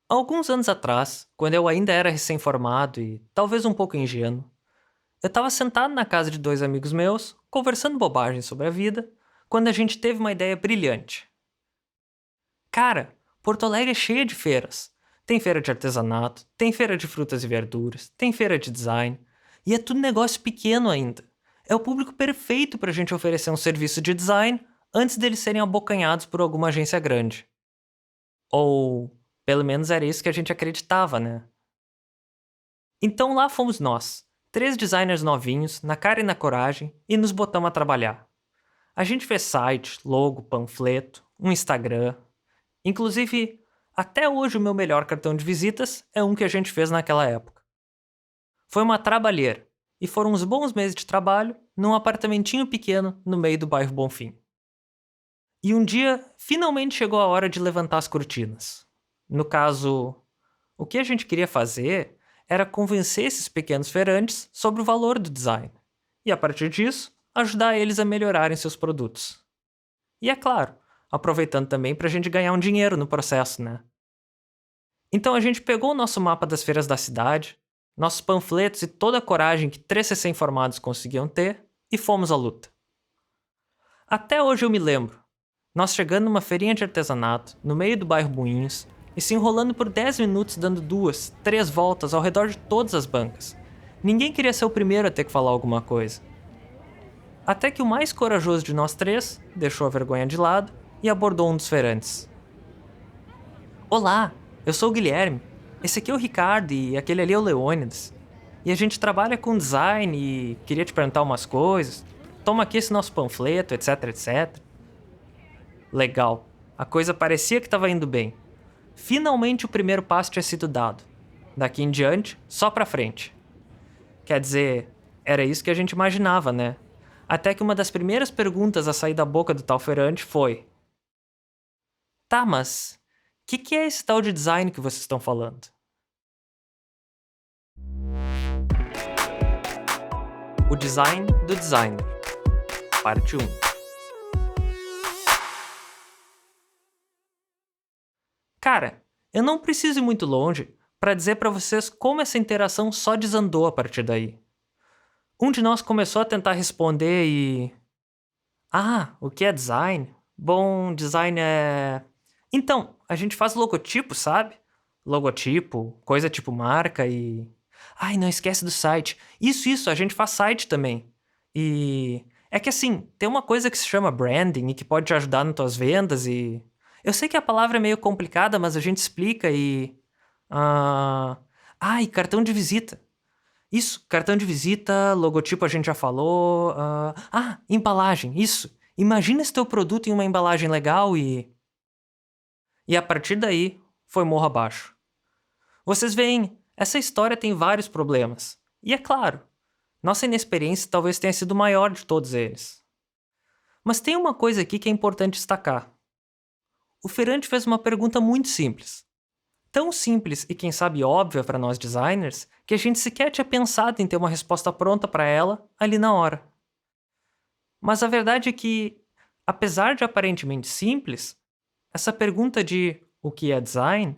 Alguns anos atrás, quando eu ainda era recém-formado e talvez um pouco ingênuo, eu estava sentado na casa de dois amigos meus, conversando bobagens sobre a vida, quando a gente teve uma ideia brilhante. Cara, Porto Alegre é cheia de feiras. Tem feira de artesanato, tem feira de frutas e verduras, tem feira de design, e é tudo negócio pequeno ainda. É o público perfeito para a gente oferecer um serviço de design antes deles serem abocanhados por alguma agência grande. Ou, pelo menos era isso que a gente acreditava, né? Então lá fomos nós, três designers novinhos, na cara e na coragem, e nos botamos a trabalhar. A gente fez site, logo, panfleto, um Instagram. Inclusive, até hoje o meu melhor cartão de visitas é um que a gente fez naquela época. Foi uma trabalheira, e foram uns bons meses de trabalho num apartamentinho pequeno no meio do bairro Bonfim. E um dia, finalmente chegou a hora de levantar as cortinas. No caso, o que a gente queria fazer era convencer esses pequenos feirantes sobre o valor do design. E a partir disso, ajudar eles a melhorarem seus produtos. E é claro, aproveitando também para a gente ganhar um dinheiro no processo, né? Então a gente pegou o nosso mapa das feiras da cidade, nossos panfletos e toda a coragem que três recém-formados conseguiam ter e fomos à luta. Até hoje eu me lembro, nós chegando numa feirinha de artesanato, no meio do bairro Moinhos, e se enrolando por 10 minutos dando 2, 3 voltas ao redor de todas as bancas. Ninguém queria ser o primeiro a ter que falar alguma coisa. Até que o mais corajoso de nós três deixou a vergonha de lado e abordou um dos feirantes. Olá, eu sou o Guilherme. Esse aqui é o Ricardo e aquele ali é o Leônidas. E a gente trabalha com design e queria te perguntar umas coisas. Toma aqui esse nosso panfleto, etc, etc. Legal. A coisa parecia que estava indo bem. Finalmente o primeiro passo tinha sido dado. Daqui em diante, só pra frente. Quer dizer, era isso que a gente imaginava, né? Até que uma das primeiras perguntas a sair da boca do tal feirante foi: Tá, mas que é esse tal de design que vocês estão falando? O design do designer. Parte 1. Cara, eu não preciso ir muito longe para dizer para vocês como essa interação só desandou a partir daí. Um de nós começou a tentar responder e... Ah, o que é design? Bom, design é... Então, a gente faz logotipo, sabe? Logotipo, coisa tipo marca e... Ai, não esquece do site. Isso, a gente faz site também. E... É que assim, tem uma coisa que se chama branding e que pode te ajudar nas tuas vendas e... Eu sei que a palavra é meio complicada, mas a gente explica e... e cartão de visita. Isso, cartão de visita, logotipo a gente já falou. Embalagem, isso. Imagina esse teu produto em uma embalagem legal e... E a partir daí, foi morro abaixo. Vocês veem, essa história tem vários problemas. E é claro, nossa inexperiência talvez tenha sido o maior de todos eles. Mas tem uma coisa aqui que é importante destacar. O feirante fez uma pergunta muito simples. Tão simples e quem sabe óbvia para nós designers, que a gente sequer tinha pensado em ter uma resposta pronta para ela ali na hora. Mas a verdade é que, apesar de aparentemente simples, essa pergunta de o que é design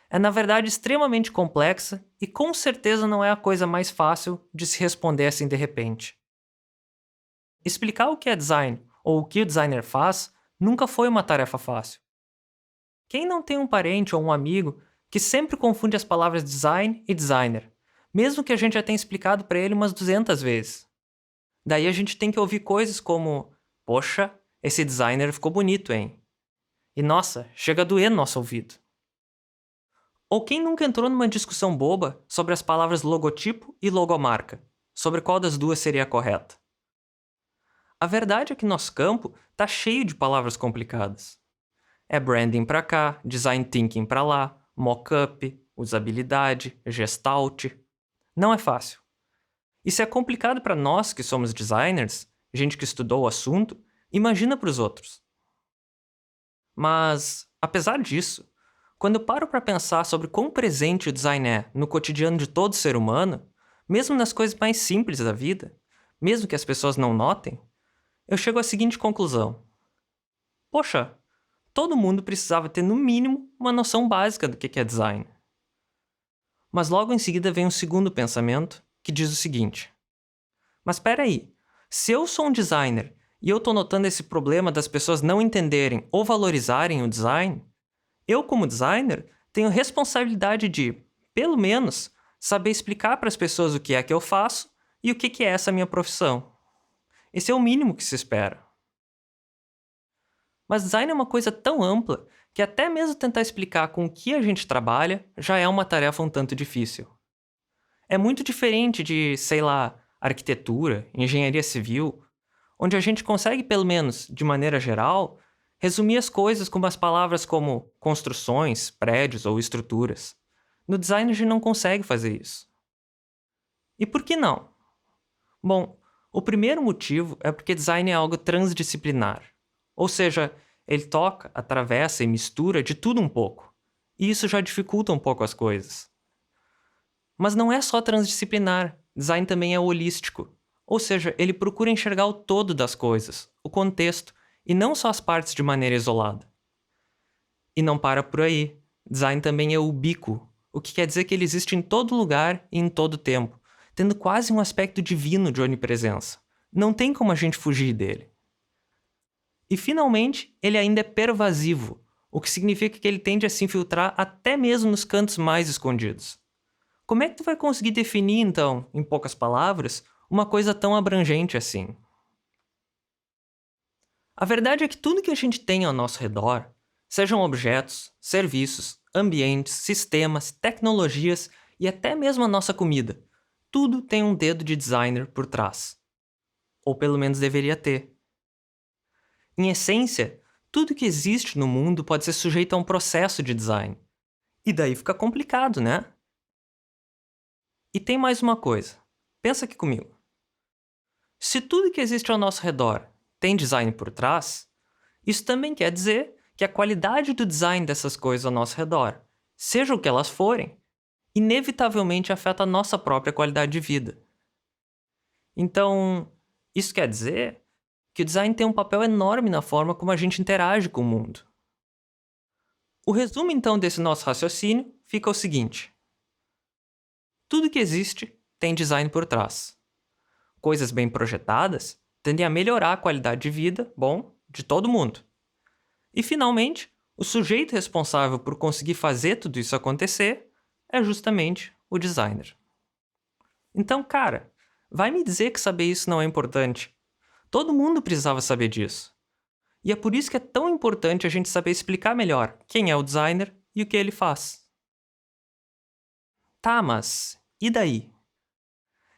é na verdade extremamente complexa e com certeza não é a coisa mais fácil de se responder assim de repente. Explicar o que é design ou o que o designer faz nunca foi uma tarefa fácil. Quem não tem um parente ou um amigo que sempre confunde as palavras design e designer, mesmo que a gente já tenha explicado para ele umas 200 vezes? Daí a gente tem que ouvir coisas como: Poxa, esse designer ficou bonito, hein? E nossa, chega a doer no nosso ouvido. Ou quem nunca entrou numa discussão boba sobre as palavras logotipo e logomarca, sobre qual das duas seria a correta? A verdade é que nosso campo tá cheio de palavras complicadas. É branding pra cá, design thinking pra lá, mockup, usabilidade, gestalt. Não é fácil. E se é complicado para nós que somos designers, gente que estudou o assunto, imagina para os outros. Mas, apesar disso, quando eu paro para pensar sobre quão presente o design é no cotidiano de todo ser humano, mesmo nas coisas mais simples da vida, mesmo que as pessoas não notem, eu chego à seguinte conclusão. Poxa, todo mundo precisava ter, no mínimo, uma noção básica do que é design. Mas logo em seguida vem um segundo pensamento que diz o seguinte: mas espera aí, se eu sou um designer e eu estou notando esse problema das pessoas não entenderem ou valorizarem o design, eu, como designer, tenho responsabilidade de, pelo menos, saber explicar para as pessoas o que é que eu faço e o que é essa minha profissão. Esse é o mínimo que se espera. Mas design é uma coisa tão ampla que até mesmo tentar explicar com o que a gente trabalha já é uma tarefa um tanto difícil. É muito diferente de, sei lá, arquitetura, engenharia civil, onde a gente consegue, pelo menos de maneira geral, resumir as coisas com umas palavras como construções, prédios ou estruturas. No design a gente não consegue fazer isso. E por que não? Bom, o primeiro motivo é porque design é algo transdisciplinar. Ou seja, ele toca, atravessa e mistura de tudo um pouco. E isso já dificulta um pouco as coisas. Mas não é só transdisciplinar, design também é holístico. Ou seja, ele procura enxergar o todo das coisas, o contexto, e não só as partes de maneira isolada. E não para por aí. Design também é ubíquo, o que quer dizer que ele existe em todo lugar e em todo tempo, tendo quase um aspecto divino de onipresença. Não tem como a gente fugir dele. E finalmente, ele ainda é pervasivo, o que significa que ele tende a se infiltrar até mesmo nos cantos mais escondidos. Como é que tu vai conseguir definir, então, em poucas palavras, uma coisa tão abrangente assim? A verdade é que tudo que a gente tem ao nosso redor, sejam objetos, serviços, ambientes, sistemas, tecnologias e até mesmo a nossa comida, tudo tem um dedo de designer por trás. Ou pelo menos deveria ter. Em essência, tudo que existe no mundo pode ser sujeito a um processo de design. E daí fica complicado, né? E tem mais uma coisa. Pensa aqui comigo. Se tudo que existe ao nosso redor tem design por trás, isso também quer dizer que a qualidade do design dessas coisas ao nosso redor, seja o que elas forem, inevitavelmente afeta a nossa própria qualidade de vida. Então, isso quer dizer que o design tem um papel enorme na forma como a gente interage com o mundo. O resumo então desse nosso raciocínio fica o seguinte: tudo que existe tem design por trás. Coisas bem projetadas tendem a melhorar a qualidade de vida, bom, de todo mundo. E finalmente, o sujeito responsável por conseguir fazer tudo isso acontecer é justamente o designer. Então, cara, vai me dizer que saber isso não é importante? Todo mundo precisava saber disso. E é por isso que é tão importante a gente saber explicar melhor quem é o designer e o que ele faz. Tá, mas e daí?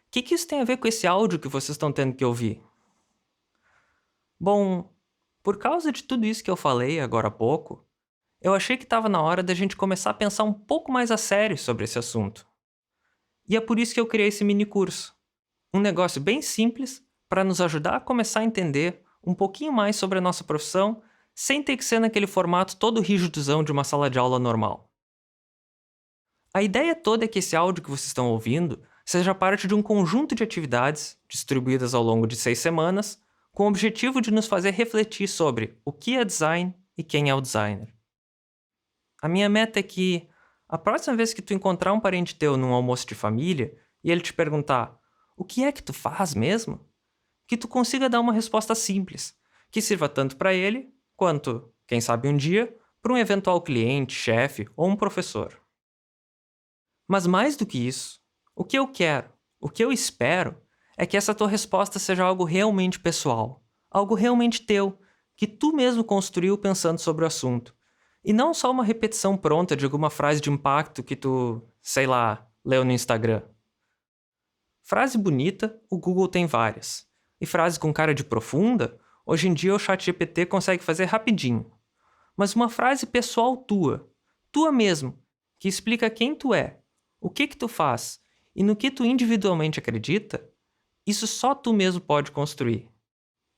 O que isso tem a ver com esse áudio que vocês estão tendo que ouvir? Bom, por causa de tudo isso que eu falei agora há pouco, eu achei que estava na hora da gente começar a pensar um pouco mais a sério sobre esse assunto. E é por isso que eu criei esse mini curso. Um negócio bem simples para nos ajudar a começar a entender um pouquinho mais sobre a nossa profissão sem ter que ser naquele formato todo rígidozão de uma sala de aula normal. A ideia toda é que esse áudio que vocês estão ouvindo seja parte de um conjunto de atividades distribuídas ao longo de 6 semanas com o objetivo de nos fazer refletir sobre o que é design e quem é o designer. A minha meta é que, a próxima vez que tu encontrar um parente teu num almoço de família e ele te perguntar o que é que tu faz mesmo, que tu consiga dar uma resposta simples, que sirva tanto para ele, quanto, quem sabe um dia, para um eventual cliente, chefe ou um professor. Mas mais do que isso, o que eu quero, o que eu espero, é que essa tua resposta seja algo realmente pessoal, algo realmente teu, que tu mesmo construiu pensando sobre o assunto. E não só uma repetição pronta de alguma frase de impacto que tu, sei lá, leu no Instagram. Frase bonita, o Google tem várias. E frase com cara de profunda, hoje em dia o ChatGPT consegue fazer rapidinho. Mas uma frase pessoal tua mesmo, que explica quem tu é, o que tu faz e no que tu individualmente acredita, isso só tu mesmo pode construir.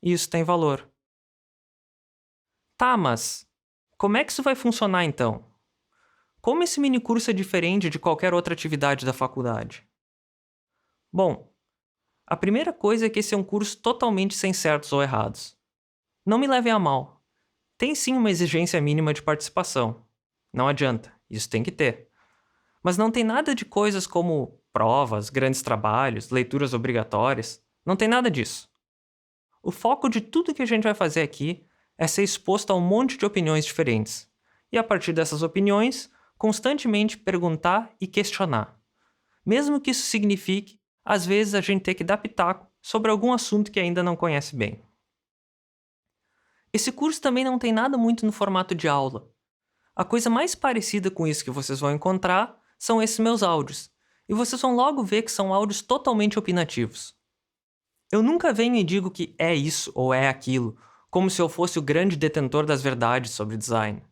E isso tem valor. Tá, mas como é que isso vai funcionar então? Como esse mini curso é diferente de qualquer outra atividade da faculdade? Bom, a primeira coisa é que esse é um curso totalmente sem certos ou errados. Não me levem a mal. Tem sim uma exigência mínima de participação. Não adianta, isso tem que ter. Mas não tem nada de coisas como provas, grandes trabalhos, leituras obrigatórias. Não tem nada disso. O foco de tudo que a gente vai fazer aqui é ser exposto a um monte de opiniões diferentes. E a partir dessas opiniões, constantemente perguntar e questionar. Mesmo que isso signifique, às vezes, a gente ter que dar pitaco sobre algum assunto que ainda não conhece bem. Esse curso também não tem nada muito no formato de aula. A coisa mais parecida com isso que vocês vão encontrar são esses meus áudios. E vocês vão logo ver que são áudios totalmente opinativos. Eu nunca venho e digo que é isso ou é aquilo, como se eu fosse o grande detentor das verdades sobre design.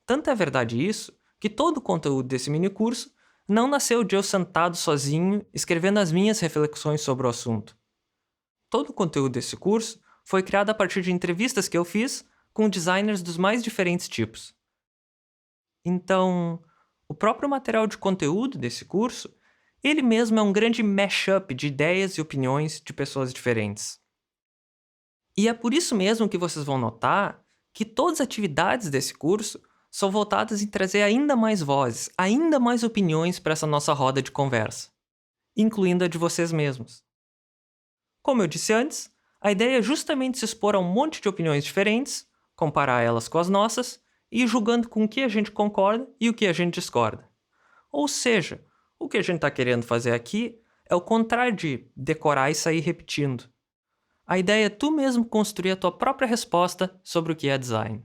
Tanto é verdade isso, que todo o conteúdo desse minicurso não nasceu de eu sentado sozinho escrevendo as minhas reflexões sobre o assunto. Todo o conteúdo desse curso foi criado a partir de entrevistas que eu fiz com designers dos mais diferentes tipos. Então, o próprio material de conteúdo desse curso, ele mesmo é um grande mashup de ideias e opiniões de pessoas diferentes. E é por isso mesmo que vocês vão notar que todas as atividades desse curso são voltadas em trazer ainda mais vozes, ainda mais opiniões para essa nossa roda de conversa, incluindo a de vocês mesmos. Como eu disse antes, a ideia é justamente se expor a um monte de opiniões diferentes, comparar elas com as nossas e ir julgando com o que a gente concorda e o que a gente discorda. Ou seja, o que a gente está querendo fazer aqui é o contrário de decorar e sair repetindo. A ideia é tu mesmo construir a tua própria resposta sobre o que é design.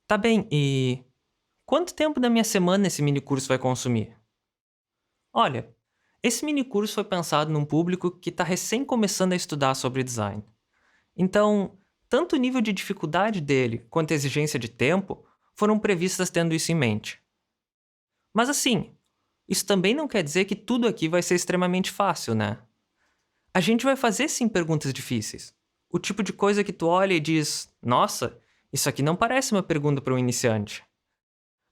Tá bem, e quanto tempo da minha semana esse minicurso vai consumir? Olha, esse minicurso foi pensado num público que está recém começando a estudar sobre design. Então, tanto o nível de dificuldade dele quanto a exigência de tempo foram previstas tendo isso em mente. Mas assim, isso também não quer dizer que tudo aqui vai ser extremamente fácil, né? A gente vai fazer sim perguntas difíceis. O tipo de coisa que tu olha e diz: nossa, isso aqui não parece uma pergunta para um iniciante.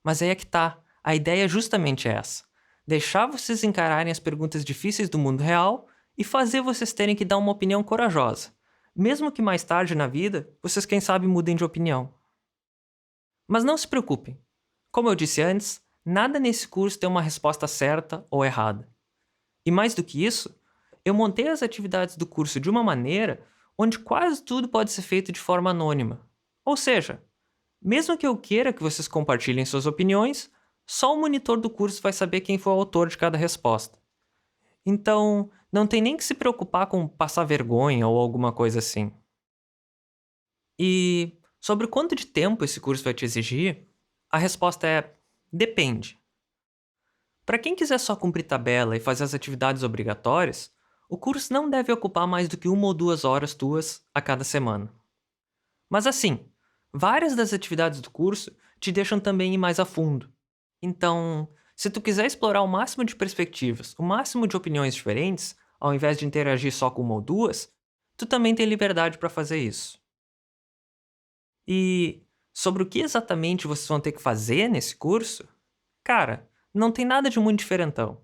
Mas aí é que tá, a ideia é justamente essa. Deixar vocês encararem as perguntas difíceis do mundo real e fazer vocês terem que dar uma opinião corajosa. Mesmo que mais tarde na vida, vocês quem sabe mudem de opinião. Mas não se preocupem. Como eu disse antes, nada nesse curso tem uma resposta certa ou errada. E mais do que isso, eu montei as atividades do curso de uma maneira onde quase tudo pode ser feito de forma anônima. Ou seja, mesmo que eu queira que vocês compartilhem suas opiniões, só o monitor do curso vai saber quem foi o autor de cada resposta. Então, não tem nem que se preocupar com passar vergonha ou alguma coisa assim. E sobre quanto de tempo esse curso vai te exigir, a resposta é: depende. Para quem quiser só cumprir tabela e fazer as atividades obrigatórias, o curso não deve ocupar mais do que 1 ou 2 horas tuas a cada semana. Mas assim, várias das atividades do curso te deixam também ir mais a fundo. Então, se tu quiser explorar o máximo de perspectivas, o máximo de opiniões diferentes, ao invés de interagir só com 1 ou 2, tu também tem liberdade para fazer isso. E sobre o que exatamente vocês vão ter que fazer nesse curso? Cara, não tem nada de muito diferentão.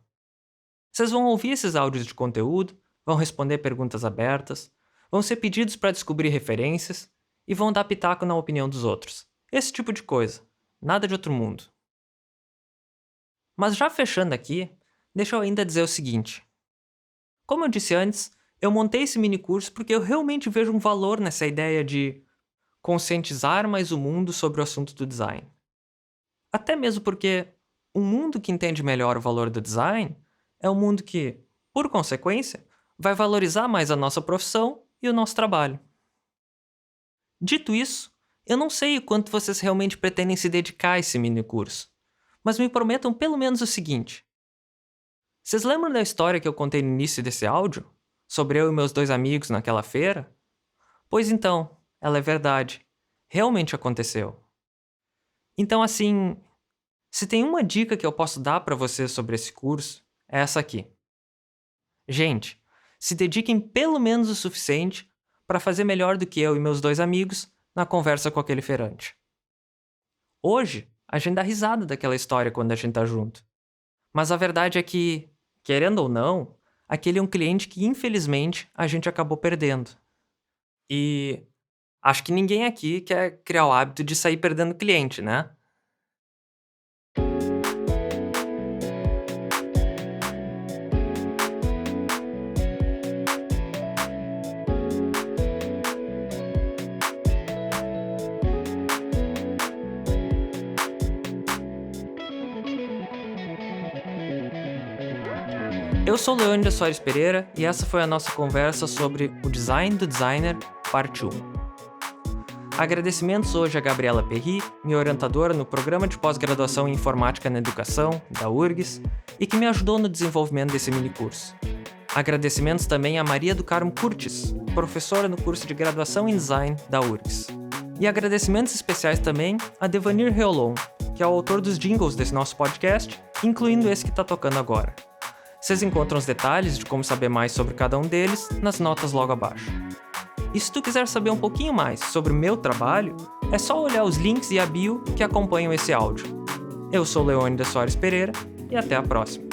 Vocês vão ouvir esses áudios de conteúdo, vão responder perguntas abertas, vão ser pedidos para descobrir referências e vão dar pitaco na opinião dos outros. Esse tipo de coisa. Nada de outro mundo. Mas já fechando aqui, deixa eu ainda dizer o seguinte. Como eu disse antes, eu montei esse minicurso porque eu realmente vejo um valor nessa ideia de conscientizar mais o mundo sobre o assunto do design. Até mesmo porque um mundo que entende melhor o valor do design é um mundo que, por consequência, vai valorizar mais a nossa profissão e o nosso trabalho. Dito isso, eu não sei o quanto vocês realmente pretendem se dedicar a esse minicurso, mas me prometam pelo menos o seguinte. Vocês lembram da história que eu contei no início desse áudio? Sobre eu e meus 2 amigos naquela feira? Pois então, ela é verdade. Realmente aconteceu. Então, assim, se tem uma dica que eu posso dar para vocês sobre esse curso, é essa aqui. Gente, se dediquem pelo menos o suficiente para fazer melhor do que eu e meus 2 amigos na conversa com aquele feirante. Hoje, a gente dá risada daquela história quando a gente tá junto. Mas a verdade é que, querendo ou não, aquele é um cliente que infelizmente a gente acabou perdendo. E Acho que ninguém aqui quer criar o hábito de sair perdendo cliente, né? Eu sou o Leônidas Soares Pereira e essa foi a nossa conversa sobre o design do designer, parte 1. Agradecimentos hoje a Gabriela Perry, minha orientadora no programa de pós-graduação em Informática na Educação, da URGS, e que me ajudou no desenvolvimento desse minicurso. Agradecimentos também a Maria do Carmo Curtis, professora no curso de graduação em Design da URGS. E agradecimentos especiais também a Devanir Reolon, que é o autor dos jingles desse nosso podcast, incluindo esse que está tocando agora. Vocês encontram os detalhes de como saber mais sobre cada um deles nas notas logo abaixo. E se tu quiser saber um pouquinho mais sobre o meu trabalho, é só olhar os links e a bio que acompanham esse áudio. Eu sou Leônidas Soares Pereira e até a próxima.